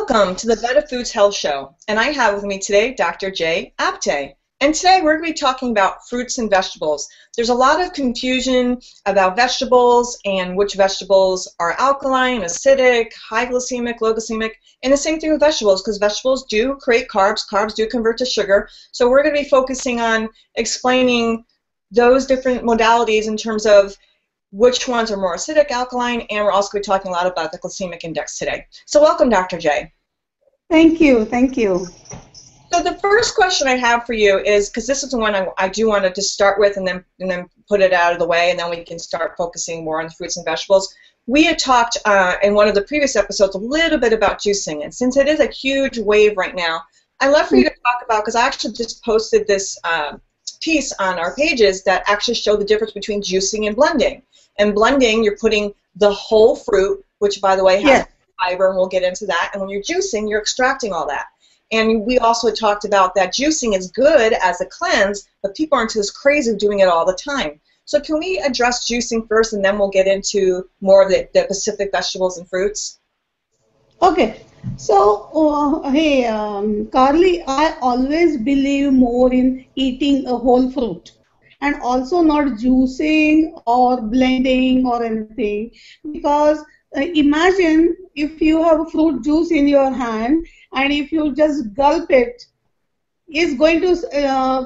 Welcome to the VedaFoods Health Show, and I have with me today Dr. J. Apte. And today we're going to be talking about fruits and vegetables. There's a lot of confusion about vegetables and which vegetables are alkaline, acidic, high glycemic, low glycemic, and the same thing with vegetables, because vegetables do create carbs. Carbs do convert to sugar. So we're going to be focusing on explaining those different modalities in terms of which ones are more acidic, alkaline, and we're also going to be talking a lot about the glycemic index today. So welcome, Dr. J. Thank you. Thank you. So the first question I have for you is, because this is the one I do want to just start with and then put it out of the way, and then we can start focusing more on the fruits and vegetables. We had talked in one of the previous episodes a little bit about juicing, and since it is a huge wave right now, I'd love for you to talk about, because I actually just posted this piece on our pages that actually show the difference between juicing and blending. And blending, you're putting the whole fruit, which, by the way, has fiber, and we'll get into that. And when you're juicing, you're extracting all that. And we also talked about that juicing is good as a cleanse, but people aren't as crazy of doing it all the time. So can we address juicing first, and then we'll get into more of the specific vegetables and fruits? Okay. So, hey, Carly, I always believe more in eating a whole fruit, and also not juicing or blending or anything, because imagine if you have fruit juice in your hand and if you just gulp it, it's going to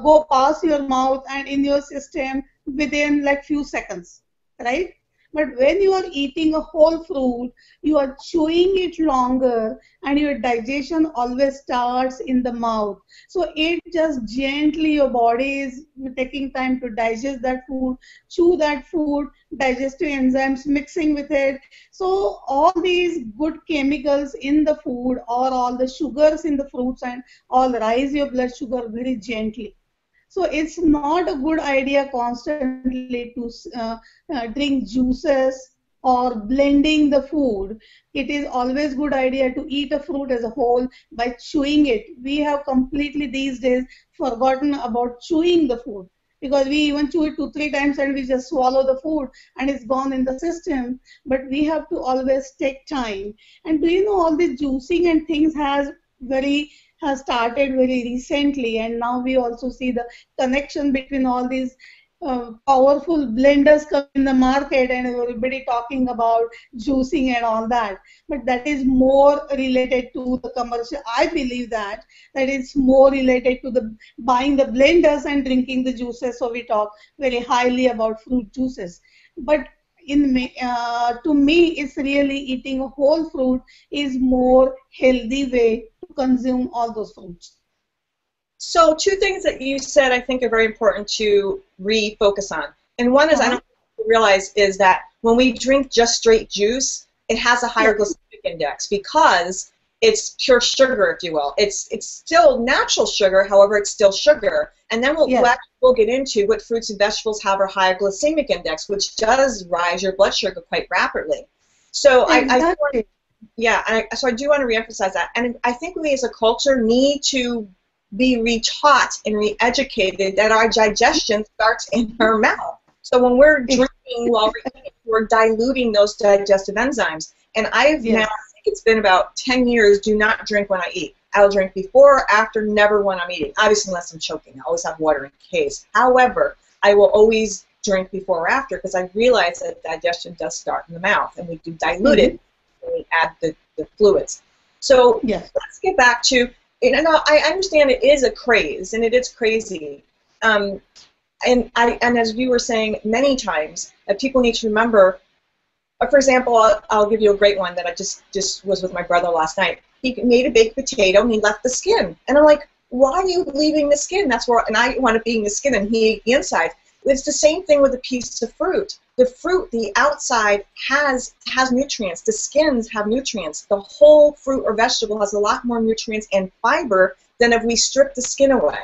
go past your mouth and in your system within like few seconds, right? But when you are eating a whole fruit, you are chewing it longer and your digestion always starts in the mouth. So it just gently, your body is taking time to digest that food, chew that food, digestive enzymes mixing with it. So all these good chemicals in the food or all the sugars in the fruits and all rise your blood sugar very gently. So it's not a good idea constantly to drink juices or blending the food. It is always good idea to eat a fruit as a whole by chewing it. We have completely these days forgotten about chewing the food, because we even chew it 2-3 times and we just swallow the food and it's gone in the system. But we have to always take time. And do you know, all this juicing and things has started very recently, and now we also see the connection between all these powerful blenders come in the market, and everybody talking about juicing and all that. But that is more related to the commercial. I believe that it's more related to the buying the blenders and drinking the juices. So we talk very highly about fruit juices. But to me, it's really eating a whole fruit is more healthy way to consume all those fruits. So 2 things that you said I think are very important to refocus on. And one is, I don't know if you realize, is that when we drink just straight juice, it has a higher glycemic index because it's pure sugar, if you will. It's still natural sugar, however, it's still sugar. And then we'll get into what fruits and vegetables have a higher glycemic index, which does rise your blood sugar quite rapidly. So exactly. So I do want to reemphasize that. And I think we as a culture need to be retaught and re-educated that our digestion starts in our mouth. So when we're drinking while we're eating, we're diluting those digestive enzymes. And I've now, I think it's been about 10 years, do not drink when I eat. I'll drink before or after, never when I'm eating. Obviously, unless I'm choking. I always have water in case. However, I will always drink before or after because I realize that digestion does start in the mouth, and we do dilute it when we add the fluids. So let's get back to, and I understand it is a craze, and it is crazy. And as you were saying many times, that people need to remember, for example, I'll give you a great one that I just was with my brother last night. He made a baked potato and he left the skin. And I'm like, why are you leaving the skin? That's where, and I wanted to eat the skin and he ate the inside. It's the same thing with a piece of fruit. The fruit, the outside has nutrients. The skins have nutrients. The whole fruit or vegetable has a lot more nutrients and fiber than if we strip the skin away.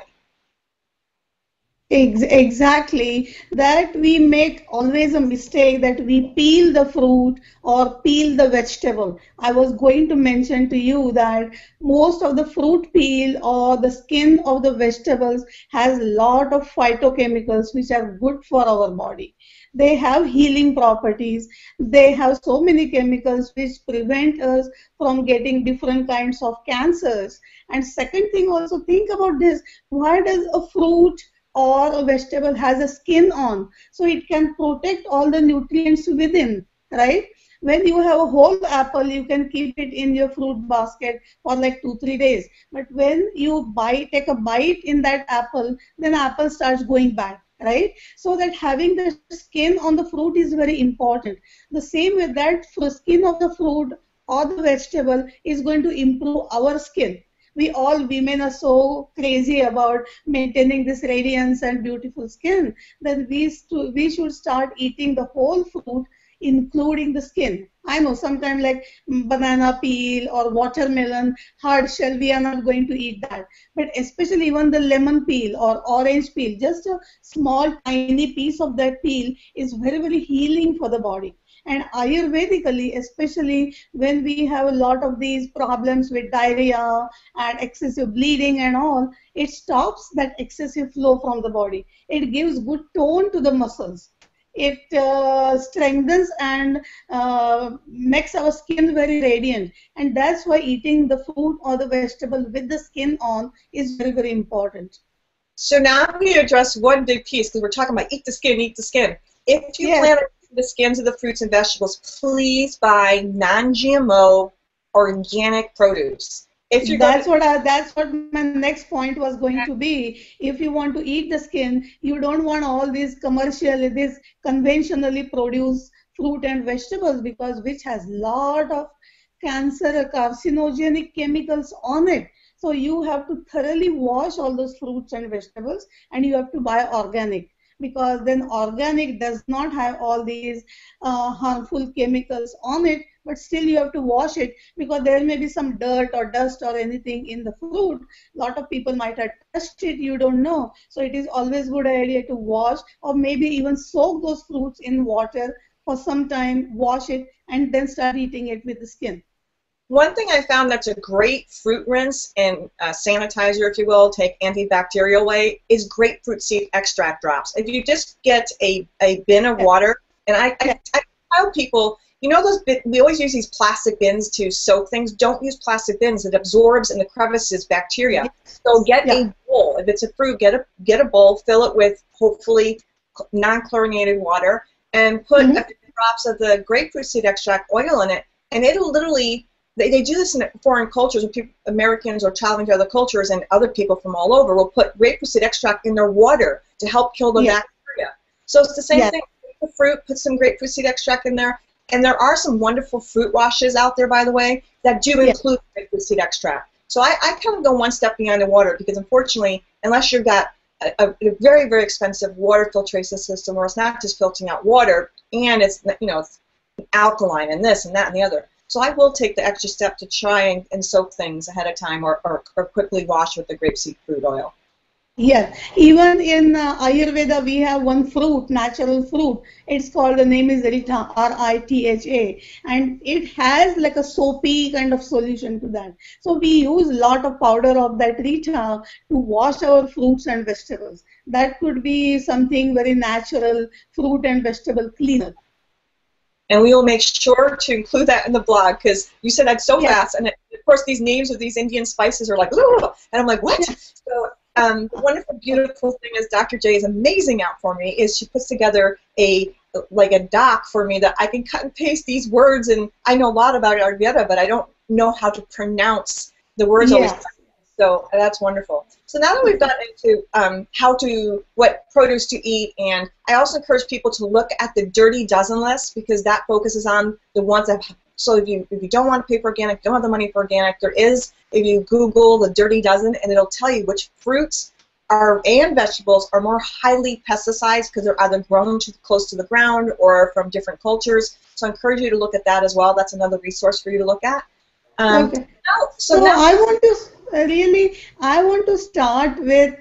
Exactly. That we make always a mistake that we peel the fruit or peel the vegetable. I was going to mention to you that most of the fruit peel or the skin of the vegetables has a lot of phytochemicals which are good for our body. They have healing properties. They have so many chemicals which prevent us from getting different kinds of cancers. And second thing, also think about this: why does a fruit or a vegetable has a skin on? So it can protect all the nutrients within, right? When you have a whole apple, you can keep it in your fruit basket for like 2 3 days. But when you take a bite in that apple, then apple starts going bad, right? So that having the skin on the fruit is very important. The same with that skin of the fruit or the vegetable is going to improve our skin. We all women are so crazy about maintaining this radiance and beautiful skin that we should start eating the whole fruit, including the skin. I know sometimes like banana peel or watermelon hard shell, we are not going to eat that. But especially even the lemon peel or orange peel, just a small tiny piece of that peel is very, very healing for the body. And Ayurvedically, especially when we have a lot of these problems with diarrhea and excessive bleeding and all, it stops that excessive flow from the body. It gives good tone to the muscles. It strengthens and makes our skin very radiant. And that's why eating the fruit or the vegetable with the skin on is very, very important. So now I'm going to address one big piece, because we're talking about eat the skin, eat the skin. If you plan on eating the skins of the fruits and vegetables, please buy non-GMO organic produce. If you're that's what my next point was going to be. If you want to eat the skin, you don't want all these this conventionally produced fruit and vegetables, because which has lot of cancer carcinogenic chemicals on it. So you have to thoroughly wash all those fruits and vegetables, and you have to buy organic, because then organic does not have all these harmful chemicals on it. But still you have to wash it, because there may be some dirt or dust or anything in the fruit. A lot of people might have touched it, you don't know. So it is always good idea to wash, or maybe even soak those fruits in water for some time, wash it, and then start eating it with the skin. One thing I found that's a great fruit rinse and sanitizer, if you will, take antibacterial way, is grapefruit seed extract drops. If you just get a bin of water, and I tell people, you know, we always use these plastic bins to soak things. Don't use plastic bins. It absorbs in the crevices bacteria. So get a bowl. If it's a fruit, get a bowl, fill it with hopefully non-chlorinated water, and put a few drops of the grapefruit seed extract oil in it, and it'll literally, they do this in foreign cultures, when Americans or traveling to other cultures, and other people from all over will put grapefruit seed extract in their water to help kill the bacteria. So it's the same thing. Take the fruit, put some grapefruit seed extract in there. And there are some wonderful fruit washes out there, by the way, that do include grapefruit seed extract. So I kind of go one step beyond the water, because unfortunately, unless you've got a very, very expensive water filtration system, where it's not just filtering out water, and it's, you know, it's alkaline and this and that and the other. So I will take the extra step to try and soak things ahead of time, or quickly wash with the grapeseed fruit oil. Yes, even in Ayurveda we have one fruit, natural fruit. It's called, the name is Ritha, R-I-T-H-A, and it has like a soapy kind of solution to that. So we use a lot of powder of that Ritha to wash our fruits and vegetables. That could be something very natural, fruit and vegetable cleaner. And we will make sure to include that in the blog, because you said that so fast, and of course these names of these Indian spices are like, and I'm like, what? So the wonderful, beautiful thing is Dr. J is amazing out for me, is she puts together a doc for me that I can cut and paste these words, and I know a lot about Ayurveda, but I don't know how to pronounce the words always. So that's wonderful. So now that we've gotten into what produce to eat, and I also encourage people to look at the Dirty Dozen list, because that focuses on the ones that. So if you don't want to pay for organic, don't have the money for organic, there is, if you Google the Dirty Dozen, and it'll tell you which fruits and vegetables are more highly pesticized, because they're either grown too close to the ground or from different cultures. So I encourage you to look at that as well. That's another resource for you to look at. Okay. So now I want to start with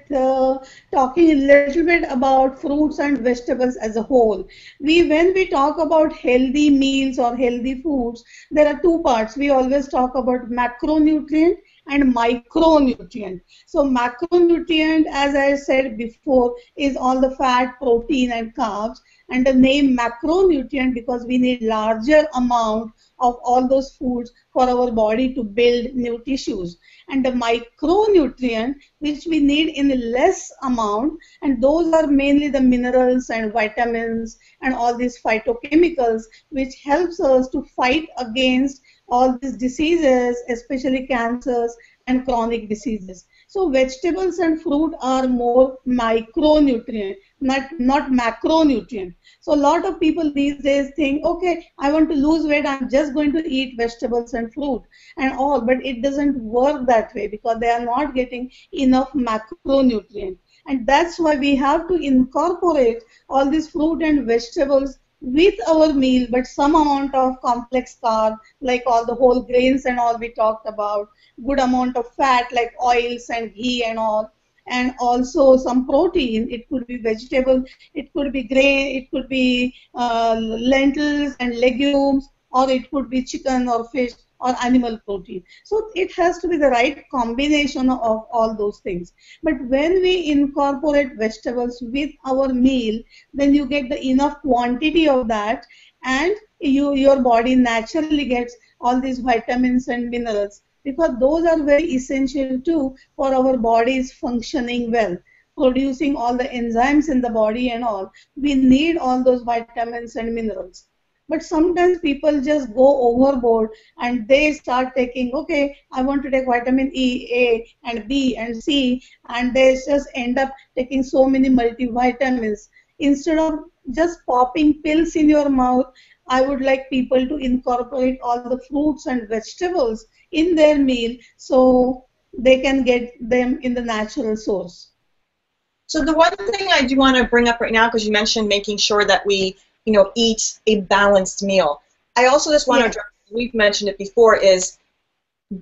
talking a little bit about fruits and vegetables as a whole. When we talk about healthy meals or healthy foods, there are two parts. We always talk about macronutrient and micronutrient. So macronutrient, as I said before, is all the fat, protein, and carbs. and the name macronutrient because we need larger amount of all those foods for our body to build new tissues, and the micronutrient which we need in less amount, and those are mainly the minerals and vitamins and all these phytochemicals which helps us to fight against all these diseases, especially cancers and chronic diseases. So vegetables and fruit are more micronutrient, not macronutrient. So a lot of people these days think, okay, I want to lose weight, I'm just going to eat vegetables and fruit and all, but it doesn't work that way because they are not getting enough macronutrient. And that's why we have to incorporate all these fruit and vegetables with our meal, but some amount of complex carb, like all the whole grains and all we talked about, good amount of fat like oils and ghee and all, and also some protein. It could be vegetable, it could be grain, it could be lentils and legumes, or it could be chicken or fish or animal protein. So it has to be the right combination of all those things. But when we incorporate vegetables with our meal, then you get the enough quantity of that, and your body naturally gets all these vitamins and minerals, because those are very essential too for our bodies functioning well, producing all the enzymes in the body and all. We need all those vitamins and minerals. But sometimes people just go overboard and they start taking, okay, I want to take vitamin E, A, and B, and C, and they just end up taking so many multivitamins. Instead of just popping pills in your mouth, I would like people to incorporate all the fruits and vegetables in their meal so they can get them in the natural source. So the one thing I do want to bring up right now, because you mentioned making sure that we eat a balanced meal. I also just want to address, we've mentioned it before, is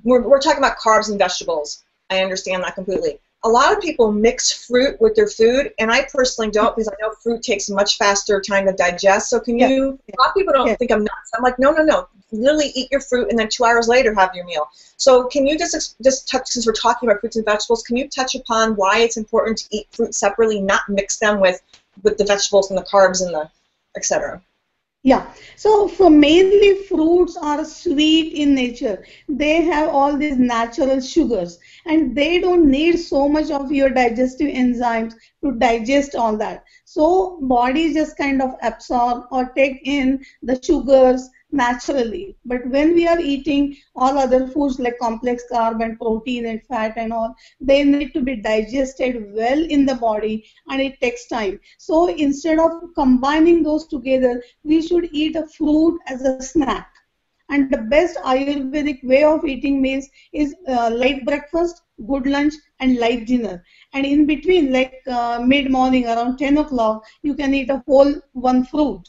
we're talking about carbs and vegetables. I understand that completely. A lot of people mix fruit with their food, and I personally don't, because I know fruit takes much faster time to digest. So can you, a lot of people don't think I'm nuts. I'm like, no. Literally eat your fruit and then 2 hours later have your meal. So can you just touch, since we're talking about fruits and vegetables, can you touch upon why it's important to eat fruit separately, not mix them with the vegetables and the carbs and the etc.? Yeah, so for mainly fruits are sweet in nature. They have all these natural sugars, and they don't need so much of your digestive enzymes to digest all that. So body just kind of absorb or take in the sugars naturally. But when we are eating all other foods like complex carb and protein and fat and all, they need to be digested well in the body, and it takes time. So instead of combining those together, we should eat a fruit as a snack. And the best Ayurvedic way of eating meals is light breakfast, good lunch, and light dinner. And in between, like mid-morning around 10 o'clock, you can eat a whole one fruit.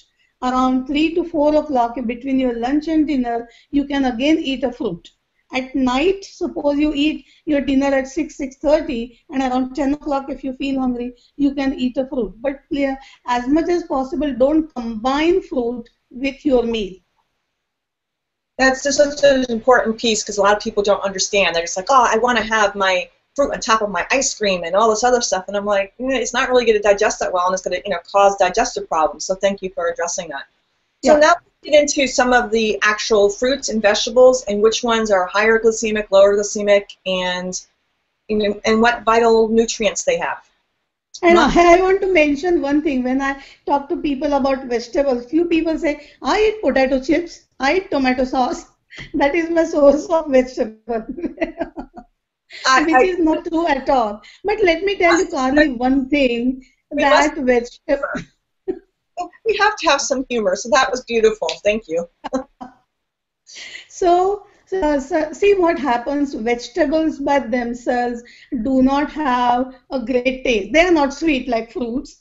Around 3 to 4 o'clock between your lunch and dinner, you can again eat a fruit. At night, suppose you eat your dinner at 6:30, and around 10 o'clock if you feel hungry, you can eat a fruit. But as much as possible, don't combine fruit with your meal. That's just such an important piece, because a lot of people don't understand. They're just like, oh, I want to have my fruit on top of my ice cream and all this other stuff, and I'm like, it's not really going to digest that well, and it's going to cause digestive problems. So thank you for addressing that. So now let's get into some of the actual fruits and vegetables, and which ones are higher glycemic, lower glycemic, and what vital nutrients they have. And I want to mention one thing. When I talk to people about vegetables, few people say, I eat potato chips, I eat tomato sauce. That is my source of vegetable. Which is not true at all. But let me tell you, Carly, one thing, that vegetable... We have to have some humor, so that was beautiful. Thank you. So see what happens. Vegetables by themselves do not have a great taste. They are not sweet like fruits.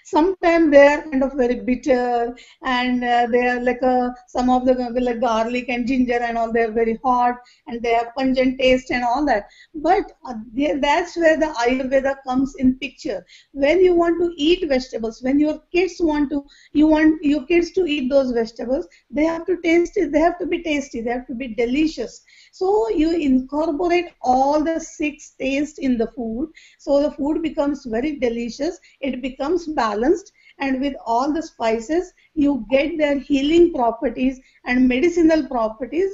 Sometimes they are kind of very bitter, and they are like some of the like garlic and ginger and all. They are very hot, and they have pungent taste and all that. But that's where the Ayurveda comes in picture. When you want to eat vegetables, when your kids you want your kids to eat those vegetables, they have to taste it. They have to be tasty. They have to be delicious. So you incorporate all the 6 tastes in the food. So the food becomes very delicious. It becomes balanced, and with all the spices, you get their healing properties and medicinal properties.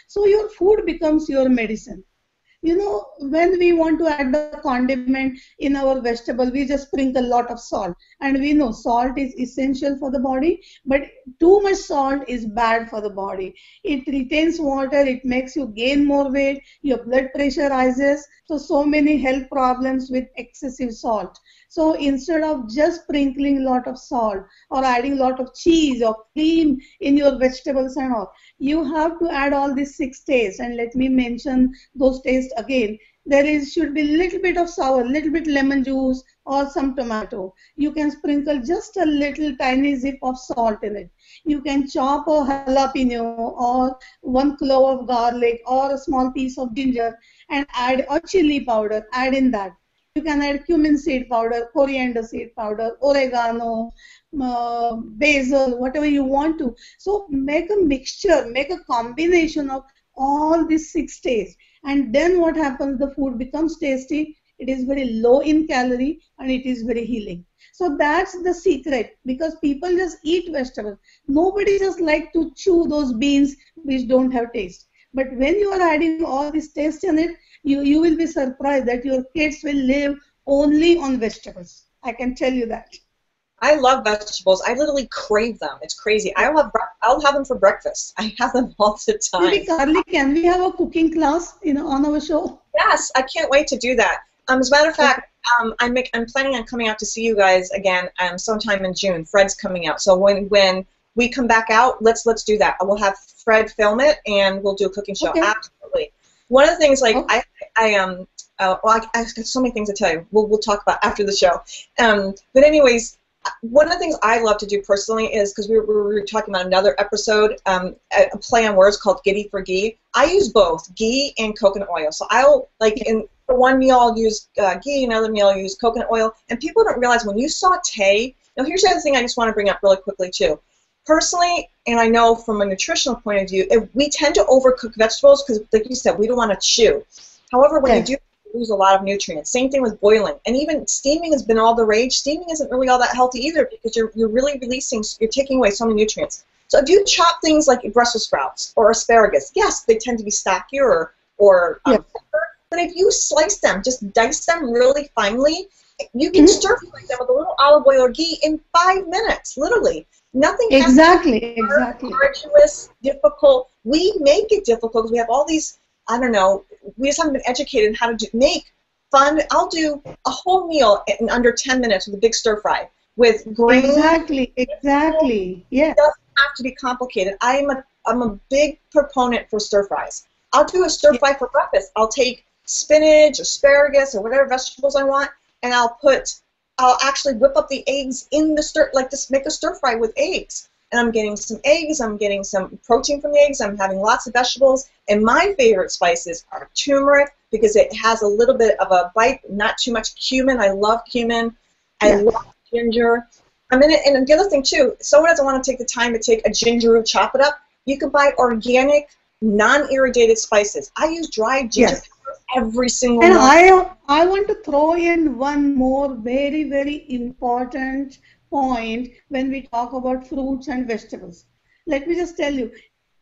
So your food becomes your medicine. When we want to add the condiment in our vegetable, we just sprinkle a lot of salt. And we know salt is essential for the body, but too much salt is bad for the body. It retains water, it makes you gain more weight, your blood pressure rises. So many health problems with excessive salt. So instead of just sprinkling a lot of salt or adding a lot of cheese or cream in your vegetables and all, you have to add all these 6 tastes. And let me mention those tastes again. Should be a little bit of sour, little bit lemon juice or some tomato. You can sprinkle just a little tiny zip of salt in it. You can chop a jalapeno or 1 clove of garlic or a small piece of ginger and add a chili powder, add in that. You can add cumin seed powder, coriander seed powder, oregano, basil, whatever you want to. So make a mixture, make a combination of all these 6 tastes. And then what happens? The food becomes tasty. It is very low in calorie and it is very healing. So that's the secret, because people just eat vegetables. Nobody just like to chew those beans which don't have taste. But when you are adding all this taste in it, you will be surprised that your kids will live only on vegetables. I can tell you that. I love vegetables. I literally crave them. It's crazy. I'll have them for breakfast. I have them all the time. Maybe, Carly, can we have a cooking class on our show? Yes, I can't wait to do that. As a matter of fact, I'm planning on coming out to see you guys again sometime in June. Fred's coming out. So when we come back out, let's do that. We'll have Fred film it and we'll do a cooking show. Okay. Absolutely. One of the things, like, I have so many things to tell you. We'll talk about after the show. But anyways, one of the things I love to do personally is, because we were talking about another episode, a play on words called Giddy for Ghee. I use both ghee and coconut oil. So I'll, like, for one meal I'll use ghee, another meal I'll use coconut oil. And people don't realize when you saute. Now here's the other thing I just want to bring up really quickly too. Personally, and I know from a nutritional point of view, we tend to overcook vegetables because, like you said, we don't want to chew. However, when you do, you lose a lot of nutrients. Same thing with boiling. And even steaming has been all the rage. Steaming isn't really all that healthy either, because you're really you're taking away so many nutrients. So if you chop things like Brussels sprouts or asparagus, yes, they tend to be stockier or pepper, but if you slice them, just dice them really finely, you can stir fry them with a little olive oil or ghee in 5 minutes, literally. Nothing exactly arduous, difficult. We make it difficult because we have all these, I don't know, we just haven't been educated in how to make fun. I'll do a whole meal in under 10 minutes with a big stir fry with grains. Exactly. Yeah. It doesn't have to be complicated. I'm a big proponent for stir fries. I'll do a stir fry for breakfast. I'll take spinach, asparagus, or whatever vegetables I want, and I'll actually whip up the eggs in the stir, like just make a stir fry with eggs. And I'm getting some eggs, I'm getting some protein from the eggs, I'm having lots of vegetables. And my favorite spices are turmeric, because it has a little bit of a bite, not too much cumin. I love cumin. I love ginger. And the other thing too, someone doesn't want to take the time to take a ginger root, chop it up. You can buy organic, non-irrigated spices. I use dried ginger peppers every single And month. I want to throw in one more very, very important point when we talk about fruits and vegetables. Let me just tell you,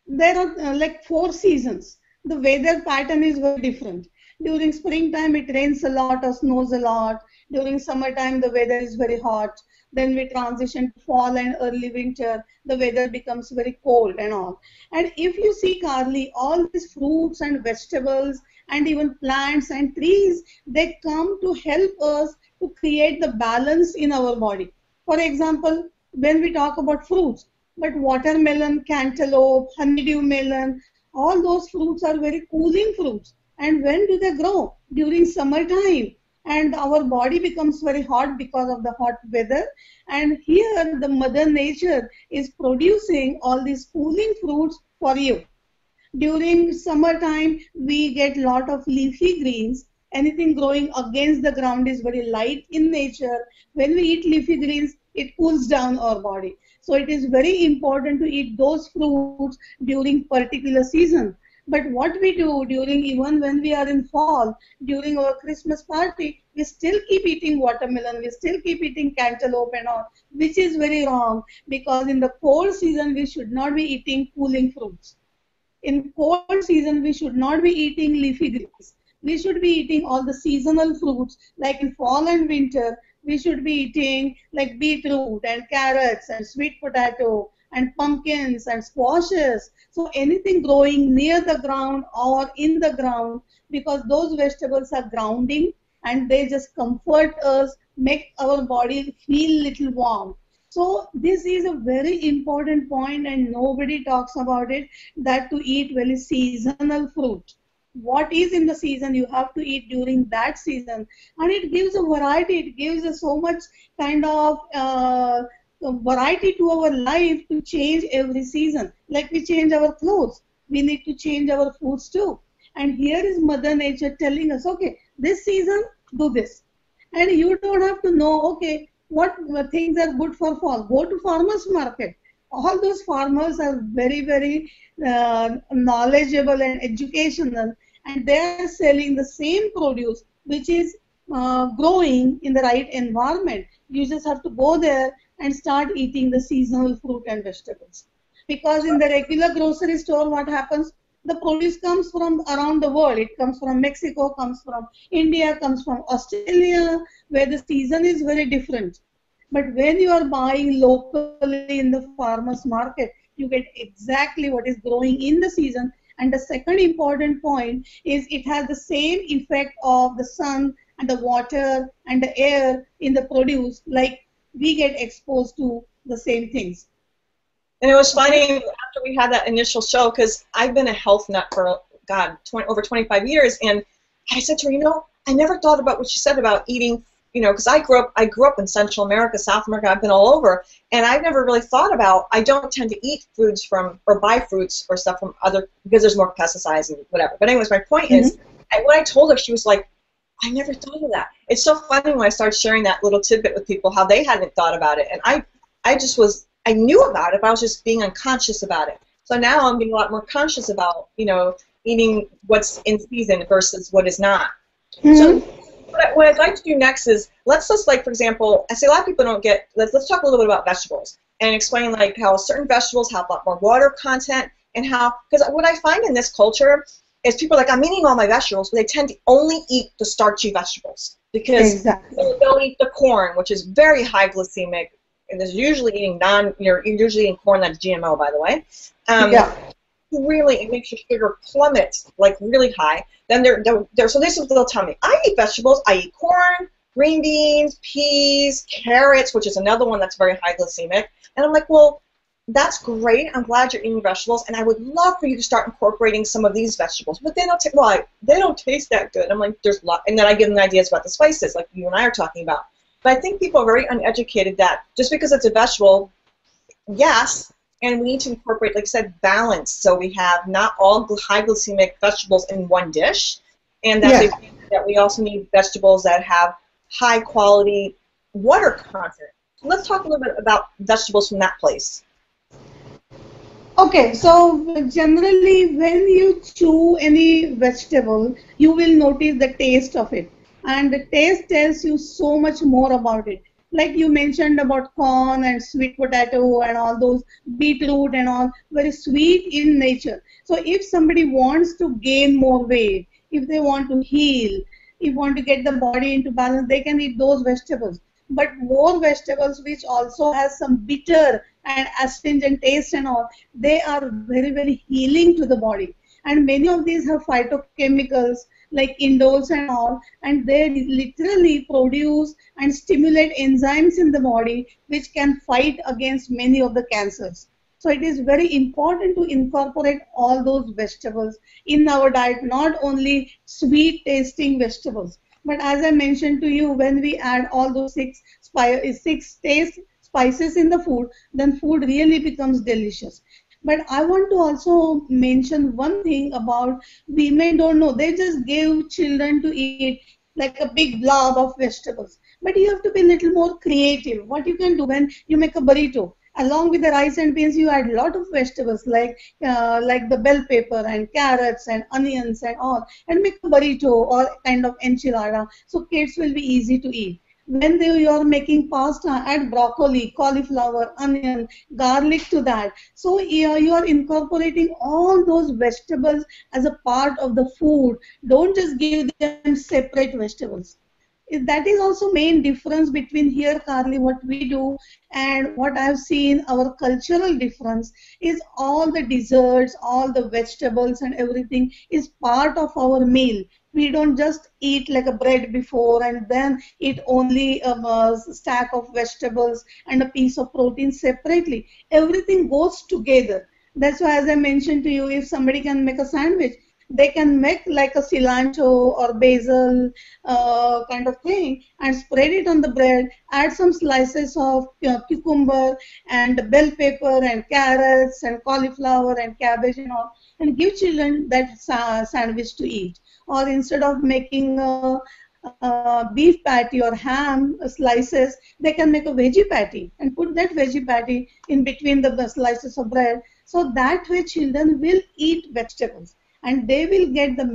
there are like 4 seasons. The weather pattern is very different. During springtime, it rains a lot or snows a lot. During summertime, the weather is very hot. Then we transition to fall and early winter. The weather becomes very cold and all. And if you see, Carly, all these fruits and vegetables and even plants and trees, they come to help us to create the balance in our body. For example, when we talk about fruits, but watermelon, cantaloupe, honeydew melon, all those fruits are very cooling fruits. And when do they grow? During summertime. And our body becomes very hot because of the hot weather. And here the Mother Nature is producing all these cooling fruits for you. During summertime, we get lot of leafy greens. Anything growing against the ground is very light in nature. When we eat leafy greens, it cools down our body. So it is very important to eat those fruits during particular season. But what we do during, even when we are in fall, during our Christmas party, we still keep eating watermelon, we still keep eating cantaloupe and all, which is very wrong, because in the cold season we should not be eating cooling fruits. In cold season, we should not be eating leafy greens. We should be eating all the seasonal fruits. Like in fall and winter, we should be eating like beetroot and carrots and sweet potato and pumpkins and squashes. So anything growing near the ground or in the ground, because those vegetables are grounding and they just comfort us, make our body feel little warm. So this is a very important point and nobody talks about it, that to eat very seasonal fruit. What is in the season, you have to eat during that season. And it gives a variety, it gives us so much kind of variety to our life to change every season. Like we change our clothes, we need to change our foods too. And here is Mother Nature telling us, okay, this season, do this. And you don't have to know, okay, what things are good for fall. Go to farmers market. All those farmers are very, very knowledgeable and educational, and they are selling the same produce which is growing in the right environment. You just have to go there and start eating the seasonal fruit and vegetables. Because in the regular grocery store, what happens? The produce comes from around the world. It comes from Mexico, comes from India, comes from Australia, where the season is very different. But when you are buying locally in the farmers market, you get exactly what is growing in the season. And the second important point is it has the same effect of the sun and the water and the air in the produce, like we get exposed to the same things. And it was funny after we had that initial show, because I've been a health nut for, God, over 25 years, and I said to her, you know, I never thought about what she said about eating, you know, because I grew up in Central America, South America, I've been all over, and I've never really thought about, I don't tend to eat foods from, or buy fruits or stuff from other, because there's more pesticides and whatever. But anyways, my point is, when I told her, she was like, I never thought of that. It's so funny when I started sharing that little tidbit with people, how they hadn't thought about it, and I knew about it, but I was just being unconscious about it. So now I'm being a lot more conscious about, you know, eating what's in season versus what is not. So what I'd like to do next is, let's just, like, for example, I say a lot of people don't get, let's talk a little bit about vegetables and explain, like, how certain vegetables have a lot more water content, and how, because what I find in this culture is people are like, I'm eating all my vegetables, but they tend to only eat the starchy vegetables, because they'll eat the corn, which is very high glycemic, and there's usually eating you're usually eating corn that's GMO, by the way. Really, it makes your sugar plummet, like, really high. Then so this is what they'll tell me. I eat vegetables. I eat corn, green beans, peas, carrots, which is another one that's very high glycemic. And I'm like, well, that's great. I'm glad you're eating vegetables, and I would love for you to start incorporating some of these vegetables. But they don't taste that good. I'm like, there's a lot. And then I give them ideas about the spices, like you and I are talking about. But I think people are very uneducated that just because it's a vegetable, yes, and we need to incorporate, like I said, balance. So we have not all high glycemic vegetables in one dish, and that we also need vegetables that have high quality water content. So let's talk a little bit about vegetables from that place. Okay, so generally when you chew any vegetable, you will notice the taste of it. And the taste tells you so much more about it. Like you mentioned about corn and sweet potato and all those, beetroot and all, very sweet in nature. So if somebody wants to gain more weight, if they want to heal, if want to get the body into balance, they can eat those vegetables. But more vegetables which also has some bitter and astringent taste and all, they are very, very healing to the body. And many of these have phytochemicals like indoles and all, and they literally produce and stimulate enzymes in the body which can fight against many of the cancers. So it is very important to incorporate all those vegetables in our diet, not only sweet tasting vegetables. But as I mentioned to you, when we add all those six taste spices in the food, then food really becomes delicious. But I want to also mention one thing about women don't know. They just give children to eat like a big blob of vegetables. But you have to be a little more creative. What you can do when you make a burrito, Along with the rice and beans, you add a lot of vegetables like the bell pepper and carrots and onions and all, and make a burrito or kind of enchilada, so kids will be easy to eat. When you are making pasta, add broccoli, cauliflower, onion, garlic to that. So you are incorporating all those vegetables as a part of the food. Don't just give them separate vegetables. That is also main difference between here, Carly, what we do and what I've seen. Our cultural difference is all the desserts, all the vegetables and everything is part of our meal. We don't just eat like a bread before and then eat only a stack of vegetables and a piece of protein separately. Everything goes together. That's why, as I mentioned to you, if somebody can make a sandwich, they can make like a cilantro or basil kind of thing and spread it on the bread, add some slices of cucumber and bell pepper and carrots and cauliflower and cabbage and all, and give children that sandwich to eat. Or instead of making beef patty or ham slices, they can make a veggie patty and put that veggie patty in between the slices of bread. So that way children will eat vegetables and they will get the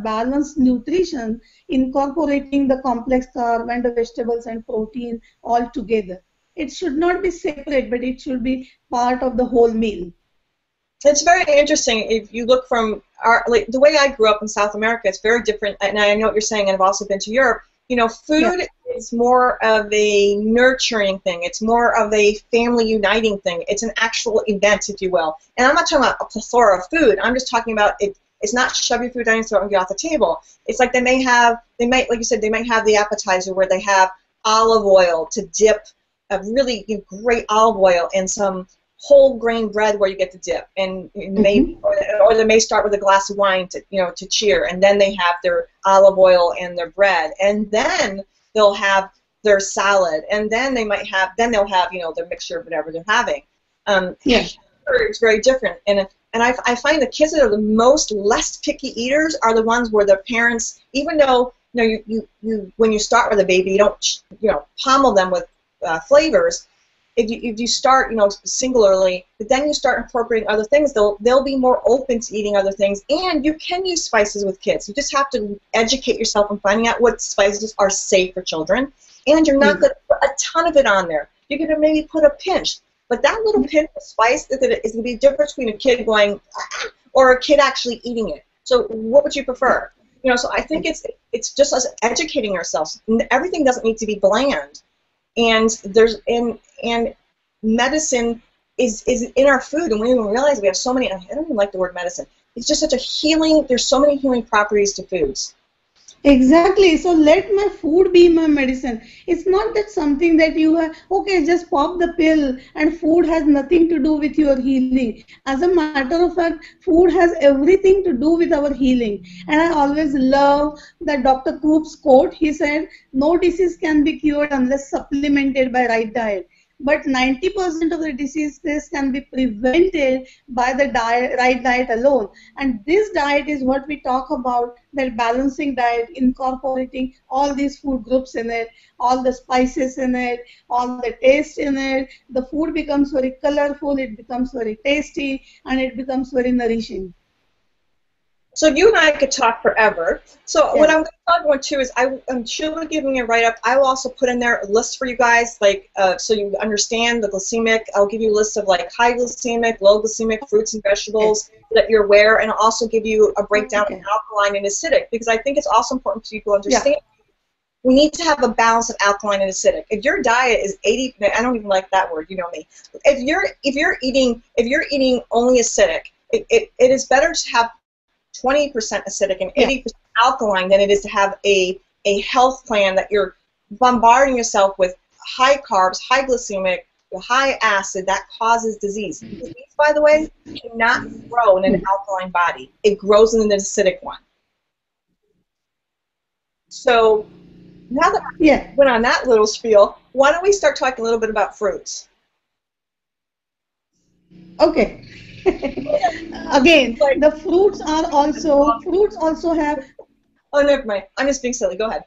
balanced nutrition, incorporating the complex carb and the vegetables and protein all together. It should not be separate, but it should be part of the whole meal. It's very interesting. If you look from like the way I grew up in South America, it's very different. And I know what you're saying, and I've also been to Europe. You know, food is more of a nurturing thing. It's more of a family uniting thing. It's an actual event, if you will. And I'm not talking about a plethora of food. I'm just talking about it. It's not shove your food down your throat and get off the table. It's like they might, like you said, they might have the appetizer where they have olive oil to dip a really great olive oil in some whole grain bread where you get the dip, and maybe, or they may start with a glass of wine to cheer, and then they have their olive oil and their bread, and then they'll have their salad, and then they'll have their mixture of whatever they're having. It's very different, and I find the kids that are the most less picky eaters are the ones where their parents, even though you when you start with a baby, you don't pommel them with flavors. If you start singularly, but then you start incorporating other things, they'll be more open to eating other things. And you can use spices with kids. You just have to educate yourself in finding out what spices are safe for children. And you're not going to put a ton of it on there. You're going to maybe put a pinch. But that little pinch of spice is going to be the difference between a kid going or a kid actually eating it. So what would you prefer? So I think it's just us educating ourselves. Everything doesn't need to be bland. And and medicine is in our food, and we don't even realize we have so many. I don't even like the word medicine. It's just such a healing. There's so many healing properties to foods. Exactly. So let my food be my medicine. It's not that something that you have, okay, just pop the pill and food has nothing to do with your healing. As a matter of fact, food has everything to do with our healing. And I always love that Dr. Koop's quote. He said, no disease can be cured unless supplemented by right diet. But 90% of the diseases can be prevented by the right diet alone. And this diet is what we talk about, that balancing diet, incorporating all these food groups in it, all the spices in it, all the taste in it. The food becomes very colorful, it becomes very tasty, and it becomes very nourishing. So you and I could talk forever. So what I'm going to talk about too is I'm sure giving a write-up. I will also put in there a list for you guys, like so you understand the glycemic. I'll give you a list of like high glycemic, low glycemic fruits and vegetables that you're aware, and I'll also give you a breakdown of alkaline and acidic, because I think it's also important for people to understand. We need to have a balance of alkaline and acidic. If your diet is 80, I don't even like that word. You know me. If you're eating only acidic, it is better to have 20% acidic and 80% alkaline than it is to have a health plan that you're bombarding yourself with high carbs, high glycemic, high acid. That causes disease. Disease, by the way, cannot grow in an alkaline body. It grows in an acidic one. So now that I went on that little spiel, why don't we start talking a little bit about fruits? Okay. Again, the fruits also have. Oh, never mind. I'm just being silly. Go ahead.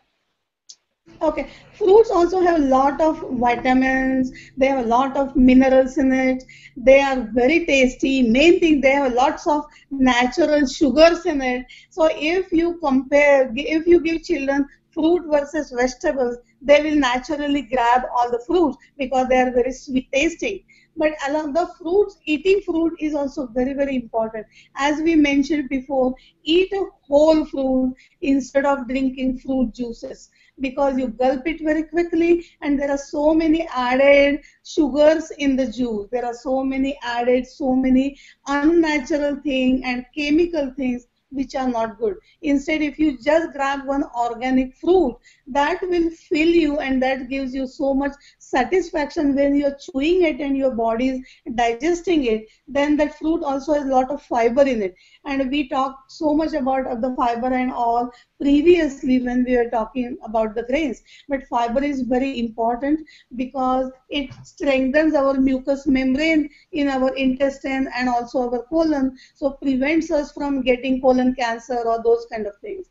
Okay, fruits also have a lot of vitamins, they have a lot of minerals in it, they are very tasty. Main thing, they have lots of natural sugars in it. So if you compare, if you give children fruit versus vegetables, they will naturally grab all the fruits because they are very sweet tasting. But along the fruits, eating fruit is also very, very important. As we mentioned before, eat a whole fruit instead of drinking fruit juices, because you gulp it very quickly and there are so many added sugars in the juice. There are so many added, so many unnatural things and chemical things which are not good. Instead, if you just grab one organic fruit, that will fill you and that gives you so much satisfaction when you're chewing it and your body is digesting it. Then that fruit also has a lot of fiber in it. And we talked so much about the fiber and all previously when we were talking about the grains. But fiber is very important because it strengthens our mucous membrane in our intestine and also our colon, so prevents us from getting colon cancer or those kind of things.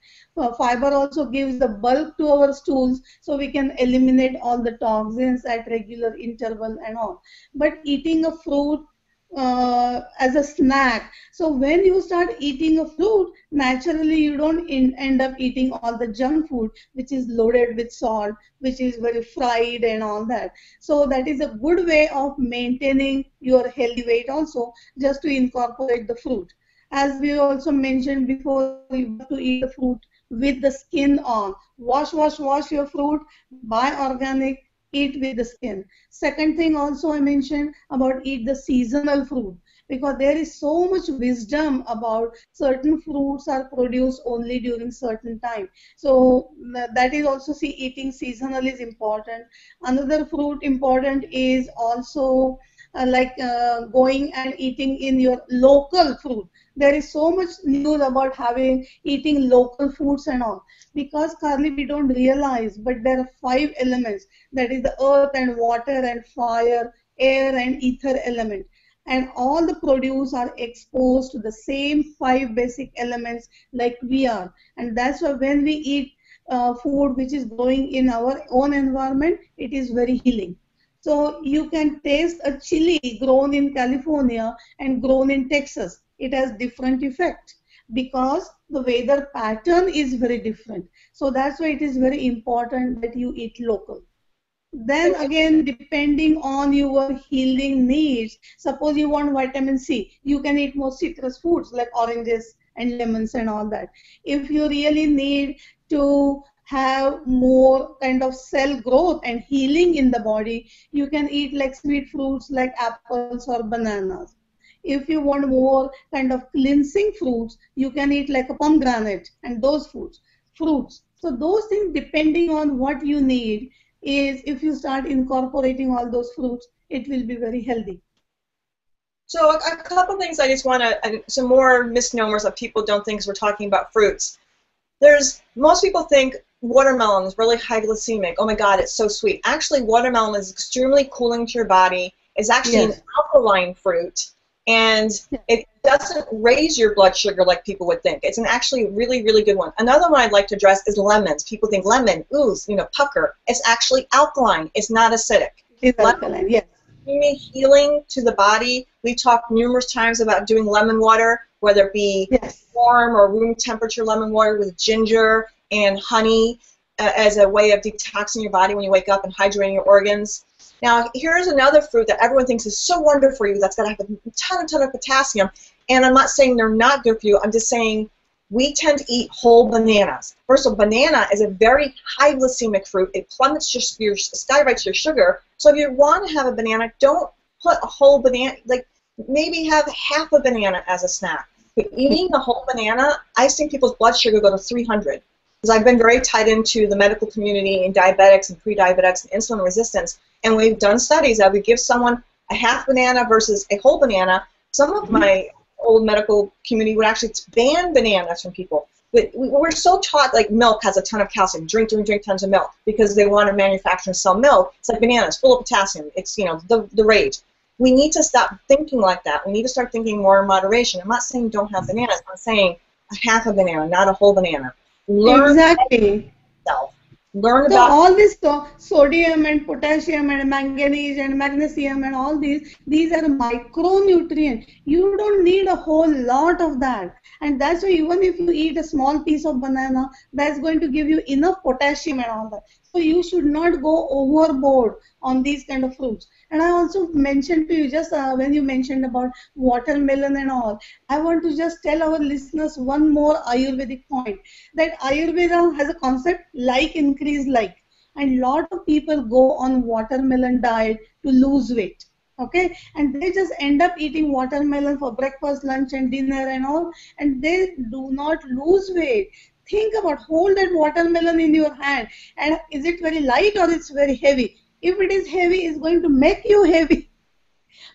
Fiber also gives the bulk to our stools, so we can eliminate all the toxins at regular interval and all. But eating a fruit as a snack. So when you start eating a fruit, naturally you don't end up eating all the junk food, which is loaded with salt, which is very fried and all that. So that is a good way of maintaining your healthy weight also, just to incorporate the fruit. As we also mentioned before, you have to eat the fruit with the skin on. Wash your fruit, buy organic, eat with the skin. Second thing also I mentioned about eat the seasonal fruit, because there is so much wisdom about certain fruits are produced only during certain time. So that is also, see, eating seasonal is important. Another fruit important is also going and eating in your local fruit. There is so much news about having eating local foods and all, because Carly, we don't realize, but there are 5 elements, that is the earth and water and fire, air and ether element. And all the produce are exposed to the same 5 basic elements like we are. And that's why when we eat food which is growing in our own environment, it is very healing. So you can taste a chili grown in California and grown in Texas. It has different effect because the weather pattern is very different. So that's why it is very important that you eat local. Then again, depending on your healing needs, suppose you want vitamin C, you can eat more citrus foods like oranges and lemons and all that. If you really need to have more kind of cell growth and healing in the body, you can eat like sweet fruits like apples or bananas. If you want more kind of cleansing fruits, you can eat like a pomegranate and those fruits. So those things, depending on what you need, is if you start incorporating all those fruits, it will be very healthy. So a couple things I just want to, some more misnomers that people don't think as we're talking about fruits. Most people think watermelon is really high glycemic. Oh my God, it's so sweet. Actually, watermelon is extremely cooling to your body. It's actually an alkaline fruit, and it doesn't raise your blood sugar like people would think. It's an actually really, really good one. Another one I'd like to address is lemons. People think lemon, ooze, pucker. It's actually alkaline. It's not acidic. It's alkaline, yes. Healing to the body. We talked numerous times about doing lemon water, whether it be warm or room temperature lemon water with ginger and honey as a way of detoxing your body when you wake up and hydrating your organs. Now, here's another fruit that everyone thinks is so wonderful for you that's got to have a ton of potassium. And I'm not saying they're not good for you. I'm just saying we tend to eat whole bananas. First of all, banana is a very high glycemic fruit. It plummets skyrockets your sugar. So if you want to have a banana, don't put a whole banana, like maybe have half a banana as a snack. But eating a whole banana, I've seen people's blood sugar go to 300. Because I've been very tied into the medical community and diabetics and pre-diabetics and insulin resistance. And we've done studies that we give someone a half banana versus a whole banana. Some of my old medical community would actually ban bananas from people. But we're so taught like milk has a ton of calcium. Drink tons of milk because they want to manufacture and sell milk. It's like bananas, full of potassium. It's, the rage. We need to stop thinking like that. We need to start thinking more in moderation. I'm not saying don't have bananas. I'm saying a half a banana, not a whole banana. Learn exactly. Yourself. Learn So about. all this sodium and potassium and manganese and magnesium and all these are micronutrients. You don't need a whole lot of that. And that's why even if you eat a small piece of banana, that's going to give you enough potassium and all that. So you should not go overboard on these kind of fruits. And I also mentioned to you just when you mentioned about watermelon and all, I want to just tell our listeners one more Ayurvedic point, that Ayurveda has a concept like increase like, and lot of people go on watermelon diet to lose weight. Okay, and they just end up eating watermelon for breakfast, lunch, and dinner and all, and they do not lose weight. Think about, hold that watermelon in your hand, and is it very light or it's very heavy? If it is heavy, it's going to make you heavy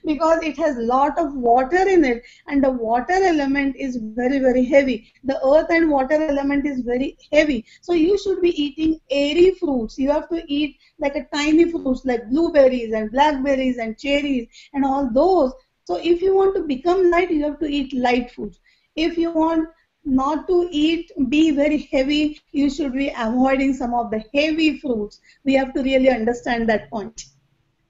because it has lot of water in it, and the water element is very heavy. The earth and water element is very heavy, so you should be eating airy fruits. You have to eat like a tiny fruits like blueberries and blackberries and cherries and all those. So if you want to become light, you have to eat light foods. If you want not to eat, be very heavy, you should be avoiding some of the heavy fruits. We have to really understand that point.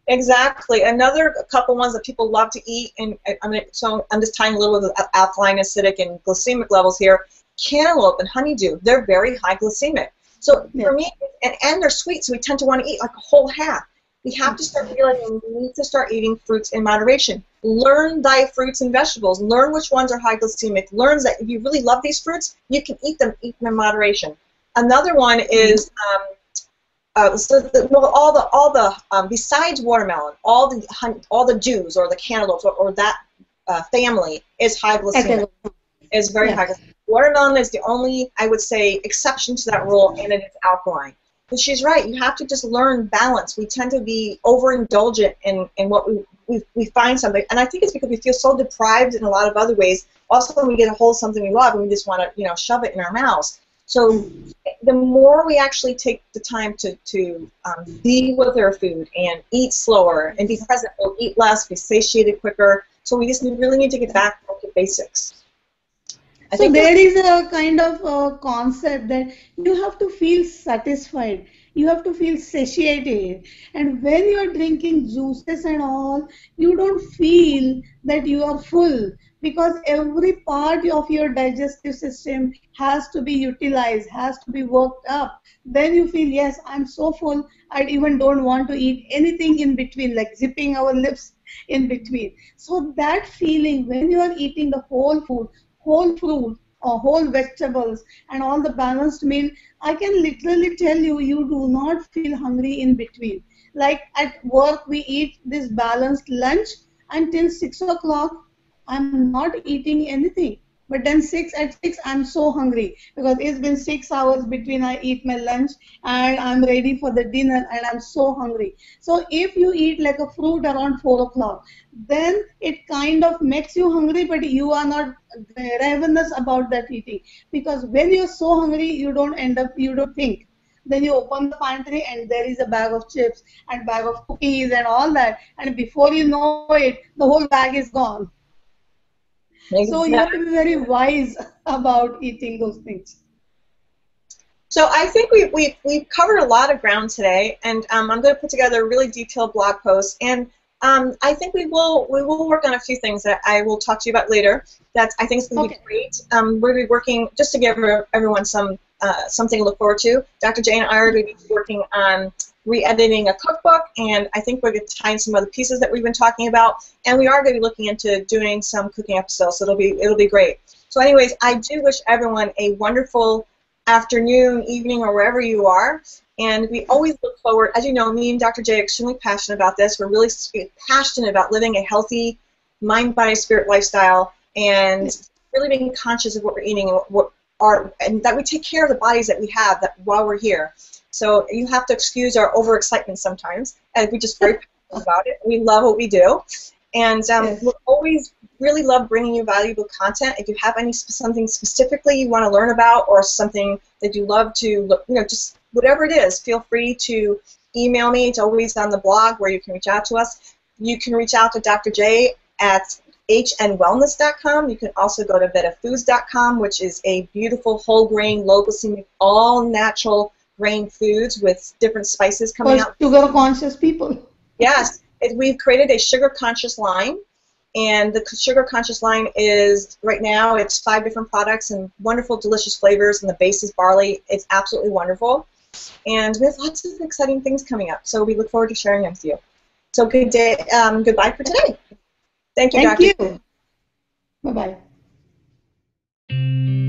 Exactly. Another couple ones that people love to eat, and I'm just tying a little with the alkaline, acidic, and glycemic levels here. Cantaloupe and honeydew, they're very high glycemic. So for me, and they're sweet, so we tend to want to eat like a whole half. We have to start realizing we need to start eating fruits in moderation. Learn thy fruits and vegetables. Learn which ones are high glycemic. Learn that if you really love these fruits, you can eat them in moderation. Another one is besides watermelon, all the dews or the cantaloupes or that family is high glycemic. Is very high glycemic. Watermelon is the only, I would say, exception to that rule, and it is alkaline. But she's right. You have to just learn balance. We tend to be overindulgent in what we find something, and I think it's because we feel so deprived in a lot of other ways. Also, when we get a hold of something we love, and we just want to shove it in our mouths. So the more we actually take the time to be with our food and eat slower and be present, we'll eat less, be satiated quicker. So we just really need to get back to basics. So there is a kind of concept that you have to feel satisfied. You have to feel satiated. And when you are drinking juices and all, you don't feel that you are full, because every part of your digestive system has to be utilized, has to be worked up. Then you feel, yes, I'm so full, I even don't want to eat anything in between, like zipping our lips in between. So that feeling when you are eating the whole food, whole fruit or whole vegetables and all the balanced meal, I can literally tell you, you do not feel hungry in between. Like at work, we eat this balanced lunch until 6 o'clock. I'm not eating anything. But then at 6, I'm so hungry because it's been 6 hours between I eat my lunch and I'm ready for the dinner and I'm so hungry. So if you eat like a fruit around 4 o'clock, then it kind of makes you hungry, but you are not ravenous about that eating. Because when you're so hungry, you don't think. Then you open the pantry and there is a bag of chips and bag of cookies and all that. And before you know it, the whole bag is gone. Exactly. So you have to be very wise about eating those things. So I think we've covered a lot of ground today, and I'm going to put together a really detailed blog post, and I think we will work on a few things that I will talk to you about later. That I think is going to be great. We're going to be working just to give everyone something to look forward to. Dr. Jane and I are going to be working on re-editing a cookbook, and I think we're going to tie in some other pieces that we've been talking about, and we are going to be looking into doing some cooking episodes, so it'll be great. So anyways, I do wish everyone a wonderful afternoon, evening, or wherever you are, and we always look forward, as you know, me and Dr. J are extremely passionate about this. We're really passionate about living a healthy mind, body, spirit lifestyle, and really being conscious of what we're eating and that we take care of the bodies that we have while we're here. So you have to excuse our overexcitement sometimes, and we just very passionate about it. We love what we do, and we'll always really love bringing you valuable content. If you have something specifically you want to learn about, or something that you love to look, just whatever it is, feel free to email me. It's always on the blog where you can reach out to us. You can reach out to Dr. J at hnwellness.com. You can also go to VedaFoods.com, which is a beautiful whole grain, low glycemic, all natural grain foods with different spices coming For out. sugar conscious people. Yes, we've created a sugar conscious line, and the sugar conscious line is, right now, it's 5 different products and wonderful, delicious flavors, and the base is barley. It's absolutely wonderful. And we have lots of exciting things coming up, so we look forward to sharing them with you. So good day, goodbye for today. Thank you, Thank Dr. you. Bye-bye.